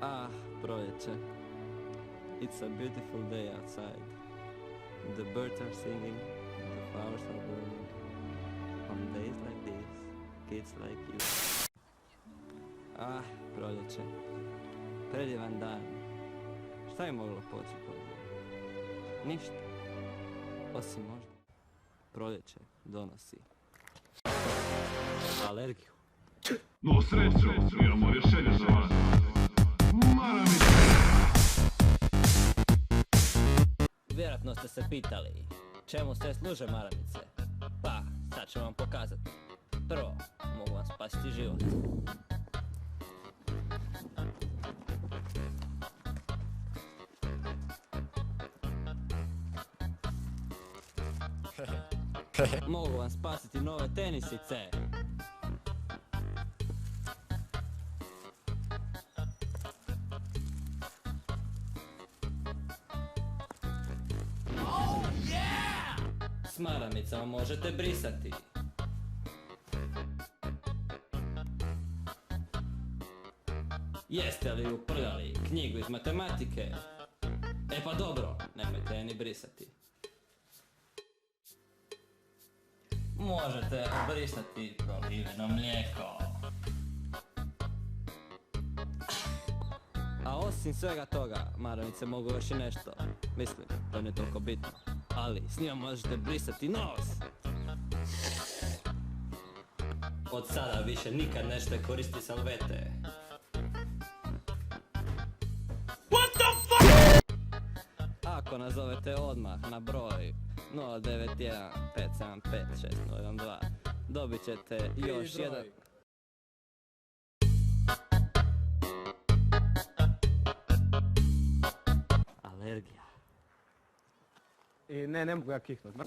Ah, proljeće. It's a beautiful day outside. The birds are singing, the flowers are blooming. On days like this, kids like you. Ah, proljeće. Predivan dan. Šta je moglo poći bolje? Ništa. Osim možda. Proljeće donosi alergiju. No srećo, imamo rješenje za vas. Maramice! Vjerojatno ste se pitali čemu sve služe maramice. Pa, sad ću vam pokazati. Prvo, mogu vam spasiti život. Mogu vam spasiti nove tenisice. S maramicama možete brisati. Jeste li uprljali knjigu iz matematike? E pa dobro, nemojte je ni brisati. Možete brisati proliveno mlijeko. A osim svega toga, maramice mogu još i nešto. Mislim, to nije toliko bitno. Ali s njima možete brisati nos. Od sada više nikad nećete koristiti salvete. What the fuck? Ako nazovete odmah na broj 091 575 6012, dobit ćete još jedan... Alergija. I ne mogu ja kihnuti.